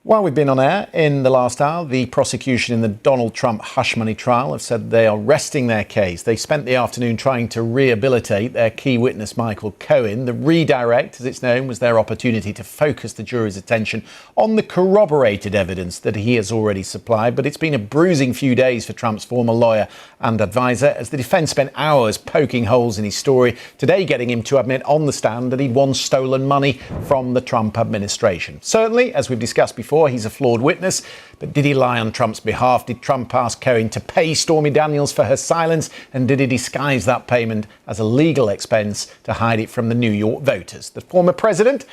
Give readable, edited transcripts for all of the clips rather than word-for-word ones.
While we've been on air in the last hour, the prosecution in the Donald Trump hush money trial have said they are resting their case. They spent the afternoon trying to rehabilitate their key witness, Michael Cohen. The redirect, as it's known, was their opportunity to focus the jury's attention on the corroborated evidence that he has already supplied. But it's been a bruising few days for Trump's former lawyer and advisor, as the defence spent hours poking holes in his story, today getting him to admit on the stand that he'd once stolen money from the Trump administration. Certainly, as we've discussed before, he's a flawed witness, but did he lie on Trump's behalf? Did Trump ask Cohen to pay Stormy Daniels for her silence? And did he disguise that payment as a legal expense to hide it from the New York voters? The former president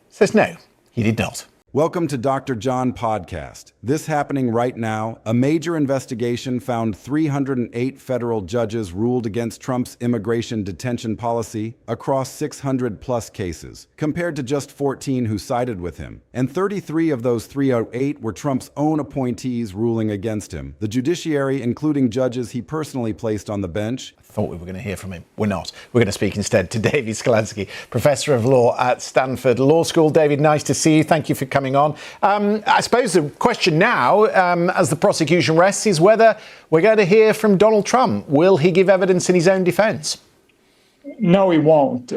says no, he did not. Welcome to Dr. John Podcast. This happening right now, a major investigation found 308 federal judges ruled against Trump's immigration detention policy across 600 plus cases, compared to just 14 who sided with him. And 33 of those 308 were Trump's own appointees ruling against him. The judiciary, including judges he personally placed on the bench. I thought we were going to hear from him. We're not. We're going to speak instead to David Skalansky, Professor of Law at Stanford Law School. David, nice to see you. Thank you for coming on. I suppose the question now, as the prosecution rests, is whether we're going to hear from Donald Trump. Will he give evidence in his own defense? No, he won't.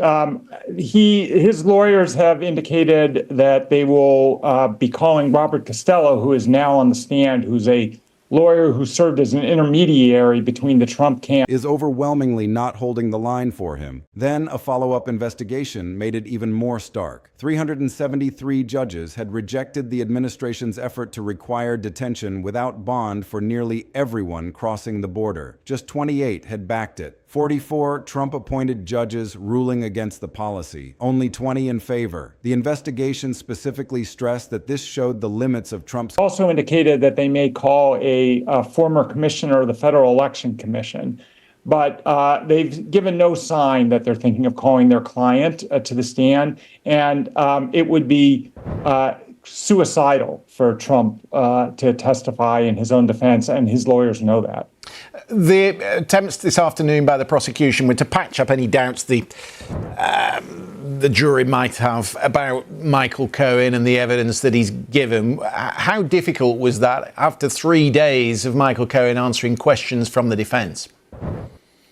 His lawyers have indicated that they will be calling Robert Costello, who is now on the stand, who's a lawyer who served as an intermediary between the Trump camp, is overwhelmingly not holding the line for him. Then a follow-up investigation made it even more stark. 373 judges had rejected the administration's effort to require detention without bond for nearly everyone crossing the border. Just 28 had backed it. 44 Trump-appointed judges ruling against the policy, only 20 in favor. The investigation specifically stressed that this showed the limits of Trump's. Also indicated that they may call a former commissioner of the Federal Election Commission, but they've given no sign that they're thinking of calling their client to the stand, and it would be suicidal for Trump to testify in his own defense, and his lawyers know that. The attempts this afternoon by the prosecution were to patch up any doubts the jury might have about Michael Cohen and the evidence that he's given. How difficult was that after 3 days of Michael Cohen answering questions from the defense?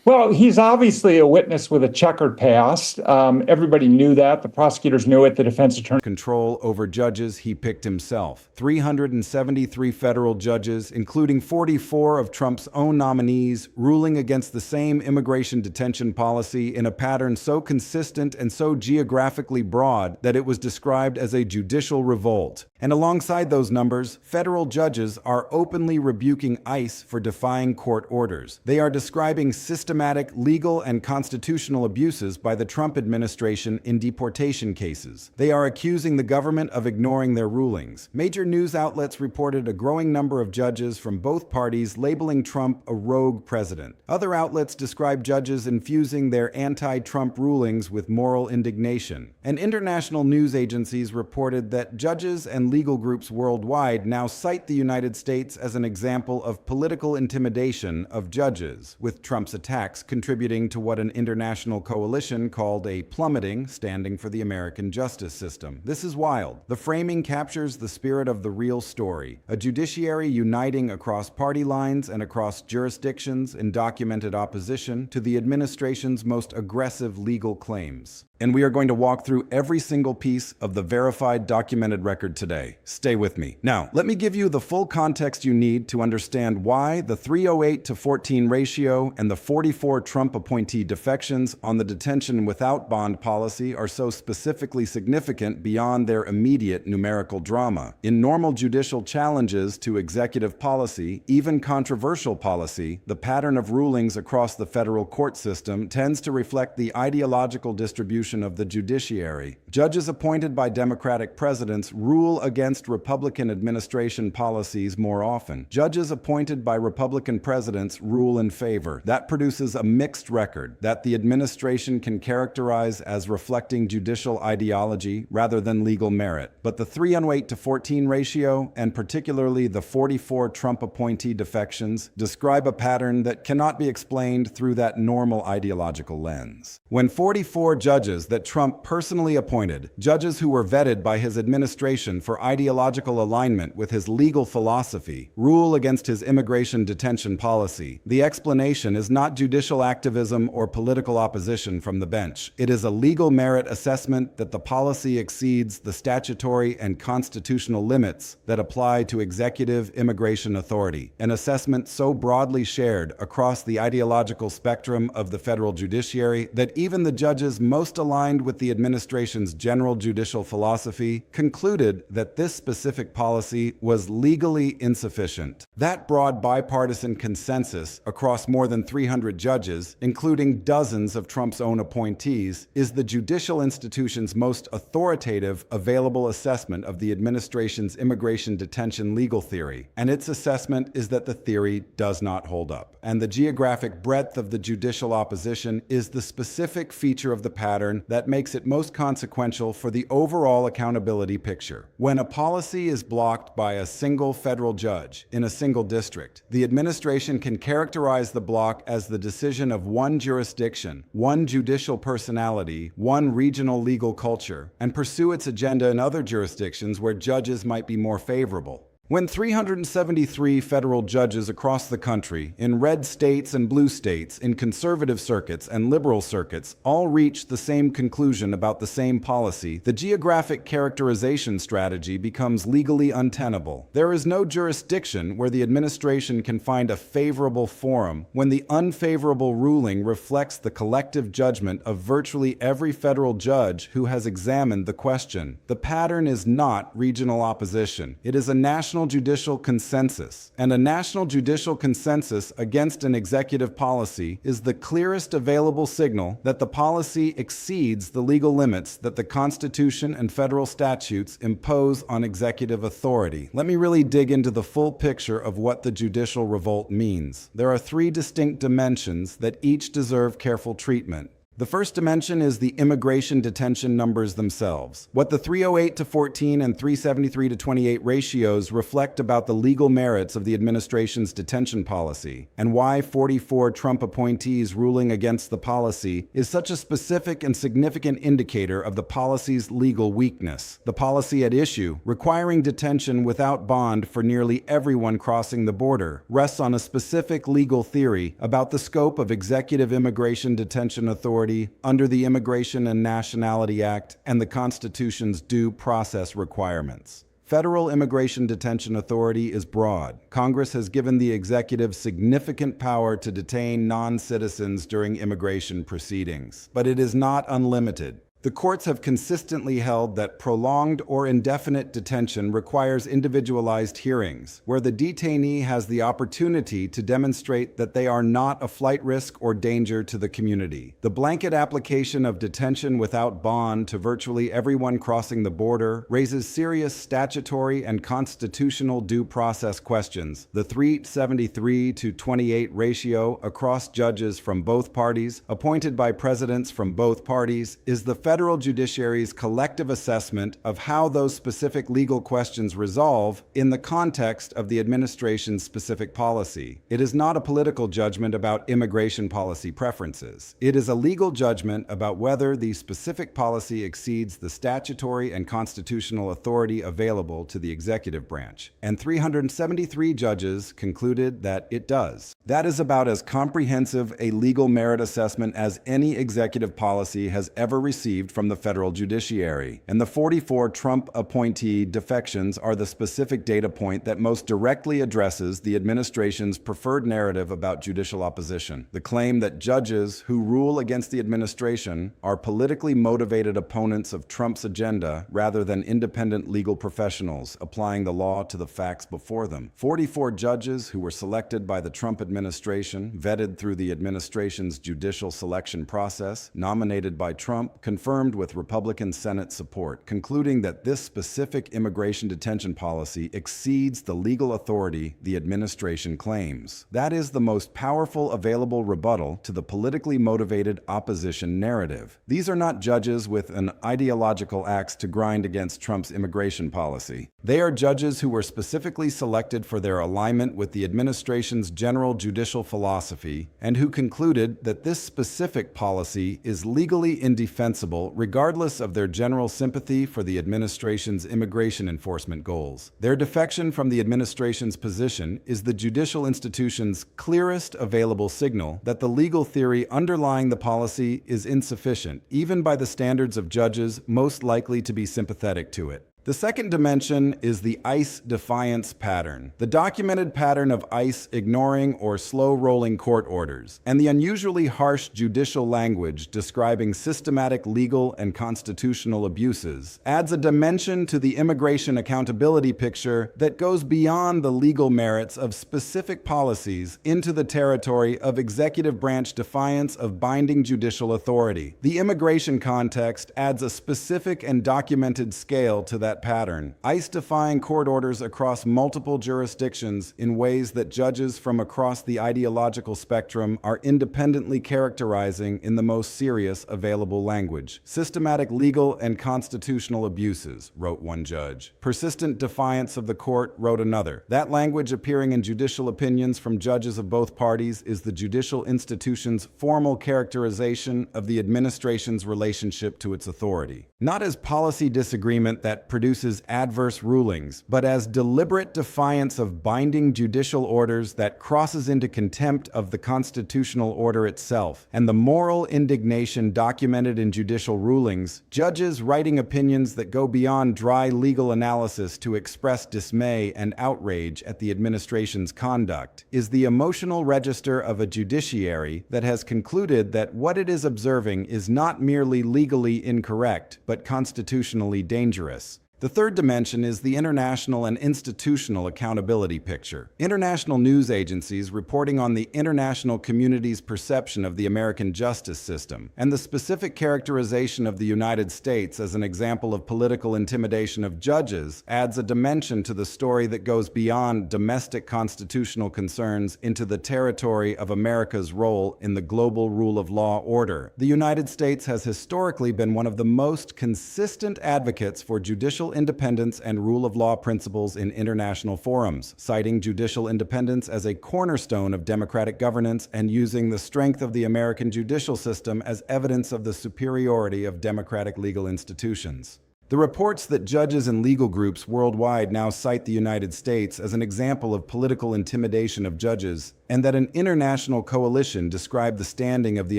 Well, he's obviously a witness with a checkered past. Everybody knew that. The prosecutors knew it. The defense attorney. Control over judges he picked himself. 373 federal judges, including 44 of Trump's own nominees, ruling against the same immigration detention policy in a pattern so consistent and so geographically broad that it was described as a judicial revolt. And alongside those numbers, federal judges are openly rebuking ICE for defying court orders. They are describing systematic legal and constitutional abuses by the Trump administration in deportation cases. They are accusing the government of ignoring their rulings. Major news outlets reported a growing number of judges from both parties labeling Trump a rogue president. Other outlets describe judges infusing their anti-Trump rulings with moral indignation. And international news agencies reported that judges and legal groups worldwide now cite the United States as an example of political intimidation of judges, with Trump's attacks contributing to what an international coalition called a plummeting, standing for the American justice system. This is wild. The framing captures the spirit of the real story, a judiciary uniting across party lines and across jurisdictions in documented opposition to the administration's most aggressive legal claims. And we are going to walk through every single piece of the verified documented record today. Stay with me. Now, let me give you the full context you need to understand why the 308 to 14 ratio and the 44 Trump appointee defections on the detention without bond policy are so specifically significant beyond their immediate numerical drama. In normal judicial challenges to executive policy, even controversial policy, the pattern of rulings across the federal court system tends to reflect the ideological distribution of the judiciary. Judges appointed by Democratic presidents rule against Republican administration policies more often. Judges appointed by Republican presidents rule in favor. That produces a mixed record that the administration can characterize as reflecting judicial ideology rather than legal merit. But the 308 to 14 ratio, and particularly the 44 Trump appointee defections, describe a pattern that cannot be explained through that normal ideological lens. When 44 judges that Trump personally appointed appointed, judges who were vetted by his administration for ideological alignment with his legal philosophy, rule against his immigration detention policy. The explanation is not judicial activism or political opposition from the bench. It is a legal merit assessment that the policy exceeds the statutory and constitutional limits that apply to executive immigration authority, an assessment so broadly shared across the ideological spectrum of the federal judiciary that even the judges most aligned with the administration's general judicial philosophy concluded that this specific policy was legally insufficient. That broad bipartisan consensus across more than 300 judges, including dozens of Trump's own appointees, is the judicial institution's most authoritative available assessment of the administration's immigration detention legal theory, and its assessment is that the theory does not hold up. And the geographic breadth of the judicial opposition is the specific feature of the pattern that makes it most consequential for the overall accountability picture. When a policy is blocked by a single federal judge in a single district, the administration can characterize the block as the decision of one jurisdiction, one judicial personality, one regional legal culture, and pursue its agenda in other jurisdictions where judges might be more favorable. When 373 federal judges across the country, in red states and blue states, in conservative circuits and liberal circuits, all reach the same conclusion about the same policy, the geographic characterization strategy becomes legally untenable. There is no jurisdiction where the administration can find a favorable forum when the unfavorable ruling reflects the collective judgment of virtually every federal judge who has examined the question. The pattern is not regional opposition. It is a national judicial consensus, and a national judicial consensus against an executive policy is the clearest available signal that the policy exceeds the legal limits that the Constitution and federal statutes impose on executive authority. Let me really dig into the full picture of what the judicial revolt means. There are three distinct dimensions that each deserve careful treatment. The first dimension is the immigration detention numbers themselves. What the 308-14 and 373-28 ratios reflect about the legal merits of the administration's detention policy, and why 44 Trump appointees ruling against the policy is such a specific and significant indicator of the policy's legal weakness. The policy at issue, requiring detention without bond for nearly everyone crossing the border, rests on a specific legal theory about the scope of executive immigration detention authority under the Immigration and Nationality Act and the Constitution's due process requirements. Federal immigration detention authority is broad. Congress has given the executive significant power to detain non-citizens during immigration proceedings, but it is not unlimited. The courts have consistently held that prolonged or indefinite detention requires individualized hearings, where the detainee has the opportunity to demonstrate that they are not a flight risk or danger to the community. The blanket application of detention without bond to virtually everyone crossing the border raises serious statutory and constitutional due process questions. The 373-28 ratio across judges from both parties, appointed by presidents from both parties, is the federal judiciary's collective assessment of how those specific legal questions resolve in the context of the administration's specific policy. It is not a political judgment about immigration policy preferences. It is a legal judgment about whether the specific policy exceeds the statutory and constitutional authority available to the executive branch. And 373 judges concluded that it does. That is about as comprehensive a legal merit assessment as any executive policy has ever received from the federal judiciary. And the 44 Trump appointee defections are the specific data point that most directly addresses the administration's preferred narrative about judicial opposition. The claim that judges who rule against the administration are politically motivated opponents of Trump's agenda rather than independent legal professionals applying the law to the facts before them. 44 judges who were selected by the Trump administration, vetted through the administration's judicial selection process, nominated by Trump, confirmed with Republican Senate support, concluding that this specific immigration detention policy exceeds the legal authority the administration claims. That is the most powerful available rebuttal to the politically motivated opposition narrative. These are not judges with an ideological axe to grind against Trump's immigration policy. They are judges who were specifically selected for their alignment with the administration's general judicial philosophy and who concluded that this specific policy is legally indefensible dismissal regardless of their general sympathy for the administration's immigration enforcement goals. Their defection from the administration's position is the judicial institution's clearest available signal that the legal theory underlying the policy is insufficient, even by the standards of judges most likely to be sympathetic to it. The second dimension is the ICE defiance pattern, the documented pattern of ICE ignoring or slow-rolling court orders, and the unusually harsh judicial language describing systematic legal and constitutional abuses adds a dimension to the immigration accountability picture that goes beyond the legal merits of specific policies into the territory of executive branch defiance of binding judicial authority. The immigration context adds a specific and documented scale to that pattern, ICE defying court orders across multiple jurisdictions in ways that judges from across the ideological spectrum are independently characterizing in the most serious available language. Systematic legal and constitutional abuses, wrote one judge. Persistent defiance of the court, wrote another. That language appearing in judicial opinions from judges of both parties is the judicial institution's formal characterization of the administration's relationship to its authority. Not as policy disagreement that produces adverse rulings, but as deliberate defiance of binding judicial orders that crosses into contempt of the constitutional order itself, and the moral indignation documented in judicial rulings, judges writing opinions that go beyond dry legal analysis to express dismay and outrage at the administration's conduct, is the emotional register of a judiciary that has concluded that what it is observing is not merely legally incorrect, but constitutionally dangerous. The third dimension is the international and institutional accountability picture. International news agencies reporting on the international community's perception of the American justice system and the specific characterization of the United States as an example of political intimidation of judges adds a dimension to the story that goes beyond domestic constitutional concerns into the territory of America's role in the global rule of law order. The United States has historically been one of the most consistent advocates for judicial independence and rule of law principles in international forums, citing judicial independence as a cornerstone of democratic governance and using the strength of the American judicial system as evidence of the superiority of democratic legal institutions. The reports that judges and legal groups worldwide now cite the United States as an example of political intimidation of judges, and that an international coalition described the standing of the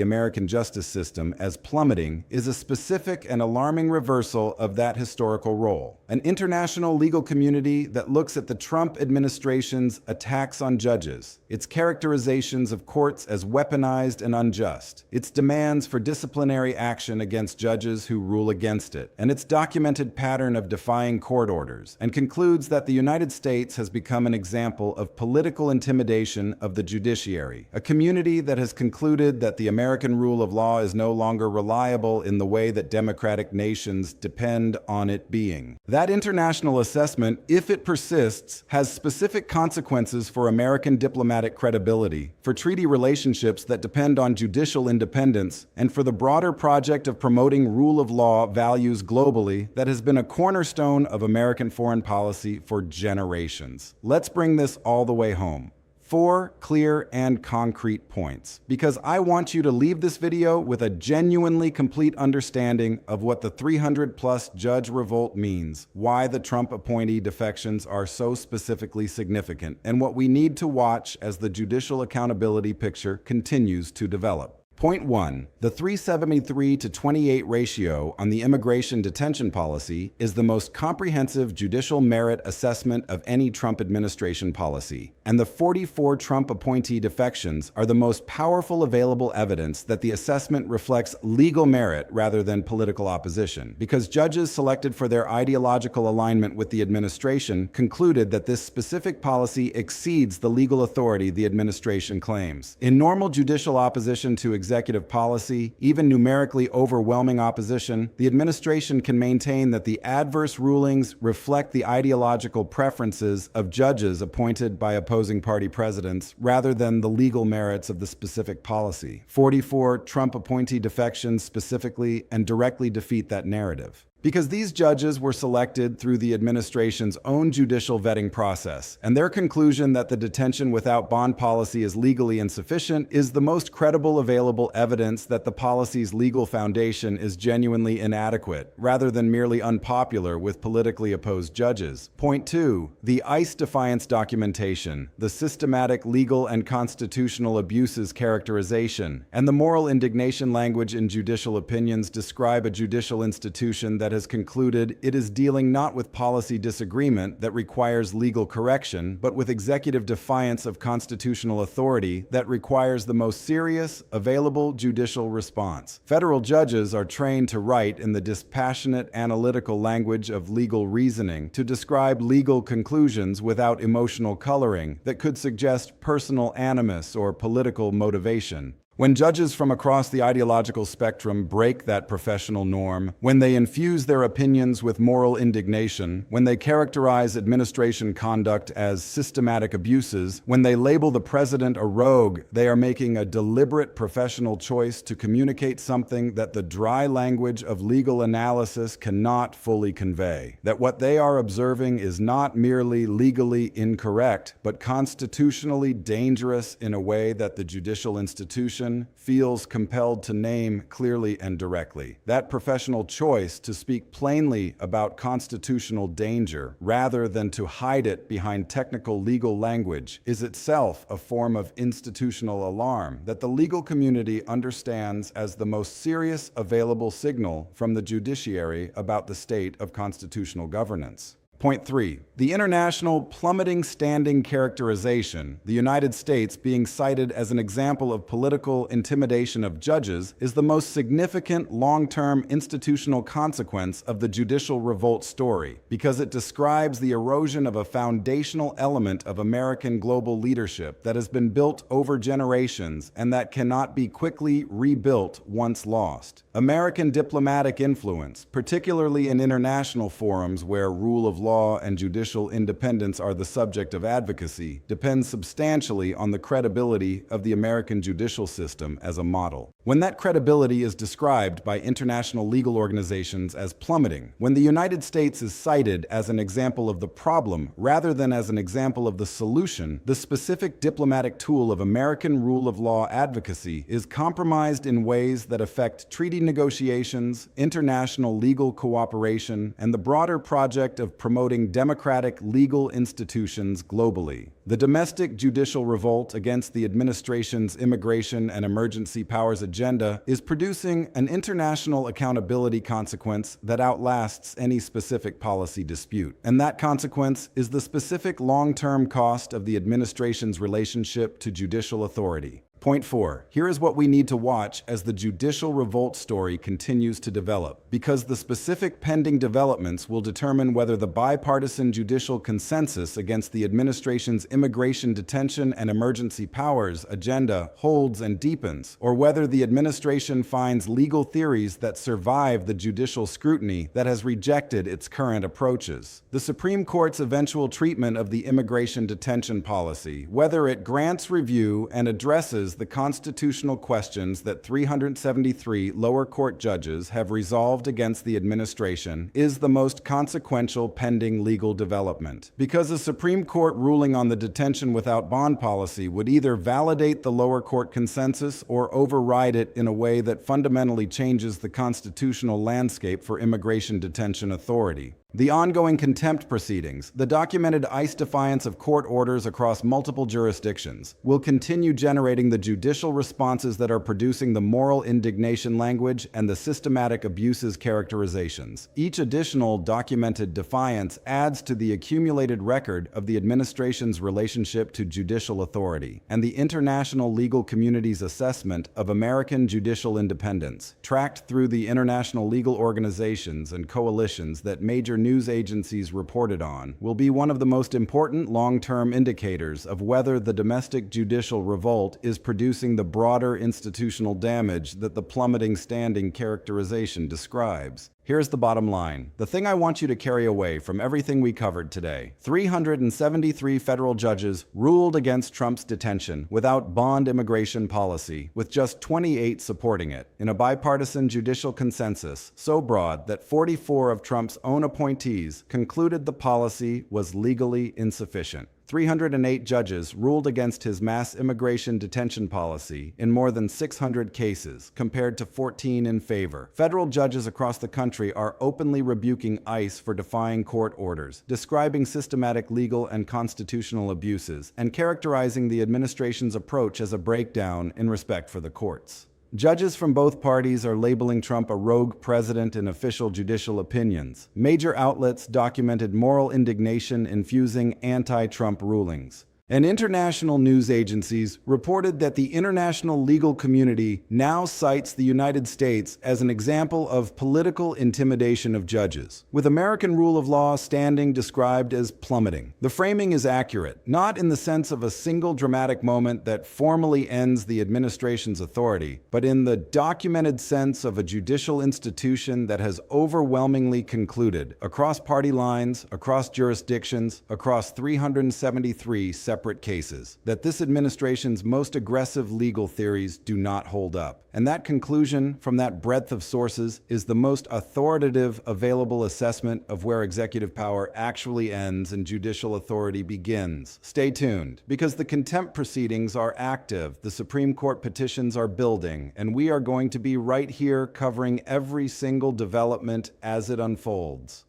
American justice system as plummeting, is a specific and alarming reversal of that historical role. An international legal community that looks at the Trump administration's attacks on judges, its characterizations of courts as weaponized and unjust, its demands for disciplinary action against judges who rule against it, and its documented pattern of defying court orders, and concludes that the United States has become an example of political intimidation of the judiciary, a community that has concluded that the American rule of law is no longer reliable in the way that democratic nations depend on it being. That international assessment, if it persists, has specific consequences for American diplomatic credibility, for treaty relationships that depend on judicial independence, and for the broader project of promoting rule of law values globally that has been a cornerstone of American foreign policy for generations. Let's bring this all the way home. 4 clear and concrete points, because I want you to leave this video with a genuinely complete understanding of what the 300+ judge revolt means, why the Trump appointee defections are so specifically significant, and what we need to watch as the judicial accountability picture continues to develop. Point 1. The 373-28 ratio on the immigration detention policy is the most comprehensive judicial merit assessment of any Trump administration policy, and the 44 Trump appointee defections are the most powerful available evidence that the assessment reflects legal merit rather than political opposition, because judges selected for their ideological alignment with the administration concluded that this specific policy exceeds the legal authority the administration claims. In normal judicial opposition to executive policy, even numerically overwhelming opposition, the administration can maintain that the adverse rulings reflect the ideological preferences of judges appointed by opposing party presidents rather than the legal merits of the specific policy. 44 Trump appointee defections specifically and directly defeat that narrative. Because these judges were selected through the administration's own judicial vetting process, and their conclusion that the detention without bond policy is legally insufficient is the most credible available evidence that the policy's legal foundation is genuinely inadequate, rather than merely unpopular with politically opposed judges. Point 2. The ICE defiance documentation, the systematic legal and constitutional abuses characterization, and the moral indignation language in judicial opinions describe a judicial institution that has concluded it is dealing not with policy disagreement that requires legal correction, but with executive defiance of constitutional authority that requires the most serious, available judicial response. Federal judges are trained to write in the dispassionate, analytical language of legal reasoning to describe legal conclusions without emotional coloring that could suggest personal animus or political motivation. When judges from across the ideological spectrum break that professional norm, when they infuse their opinions with moral indignation, when they characterize administration conduct as systematic abuses, when they label the president a rogue, they are making a deliberate professional choice to communicate something that the dry language of legal analysis cannot fully convey. That what they are observing is not merely legally incorrect, but constitutionally dangerous in a way that the judicial institution feels compelled to name clearly and directly. That professional choice to speak plainly about constitutional danger rather than to hide it behind technical legal language is itself a form of institutional alarm that the legal community understands as the most serious available signal from the judiciary about the state of constitutional governance. Point 3. The international plummeting standing characterization, the United States being cited as an example of political intimidation of judges, is the most significant long-term institutional consequence of the judicial revolt story, because it describes the erosion of a foundational element of American global leadership that has been built over generations and that cannot be quickly rebuilt once lost. American diplomatic influence, particularly in international forums where rule of law and judicial independence are the subject of advocacy, depends substantially on the credibility of the American judicial system as a model. When that credibility is described by international legal organizations as plummeting, when the United States is cited as an example of the problem rather than as an example of the solution, the specific diplomatic tool of American rule of law advocacy is compromised in ways that affect treaty negotiations, international legal cooperation, and the broader project of promoting democratic legal institutions globally. The domestic judicial revolt against the administration's immigration and emergency powers agenda is producing an international accountability consequence that outlasts any specific policy dispute. And that consequence is the specific long-term cost of the administration's relationship to judicial authority. Point 4. Here is what we need to watch as the judicial revolt story continues to develop, because the specific pending developments will determine whether the bipartisan judicial consensus against the administration's immigration detention and emergency powers agenda holds and deepens, or whether the administration finds legal theories that survive the judicial scrutiny that has rejected its current approaches. The Supreme Court's eventual treatment of the immigration detention policy, whether it grants review and addresses the constitutional questions that 373 lower court judges have resolved against the administration, is the most consequential pending legal development. Because a Supreme Court ruling on the detention without bond policy would either validate the lower court consensus or override it in a way that fundamentally changes the constitutional landscape for immigration detention authority. The ongoing contempt proceedings, the documented ICE defiance of court orders across multiple jurisdictions, will continue generating the judicial responses that are producing the moral indignation language and the systematic abuses characterizations. Each additional documented defiance adds to the accumulated record of the administration's relationship to judicial authority and the international legal community's assessment of American judicial independence, tracked through the international legal organizations and coalitions that major news agencies reported on, will be one of the most important long-term indicators of whether the domestic judicial revolt is producing the broader institutional damage that the plummeting standing characterization describes. Here's the bottom line. The thing I want you to carry away from everything we covered today. 373 federal judges ruled against Trump's detention without bond immigration policy, with just 28 supporting it, in a bipartisan judicial consensus so broad that 44 of Trump's own appointees concluded the policy was legally insufficient. 308 judges ruled against his mass immigration detention policy in more than 600 cases, compared to 14 in favor. Federal judges across the country are openly rebuking ICE for defying court orders, describing systematic legal and constitutional abuses, and characterizing the administration's approach as a breakdown in respect for the courts. Judges from both parties are labeling Trump a rogue president in official judicial opinions. Major outlets documented moral indignation infusing anti-Trump rulings. And international news agencies reported that the international legal community now cites the United States as an example of political intimidation of judges, with American rule of law standing described as plummeting. The framing is accurate, not in the sense of a single dramatic moment that formally ends the administration's authority, but in the documented sense of a judicial institution that has overwhelmingly concluded, across party lines, across jurisdictions, across 373 separate cases, that this administration's most aggressive legal theories do not hold up. And that conclusion, from that breadth of sources, is the most authoritative available assessment of where executive power actually ends and judicial authority begins. Stay tuned, because the contempt proceedings are active, the Supreme Court petitions are building, and we are going to be right here covering every single development as it unfolds.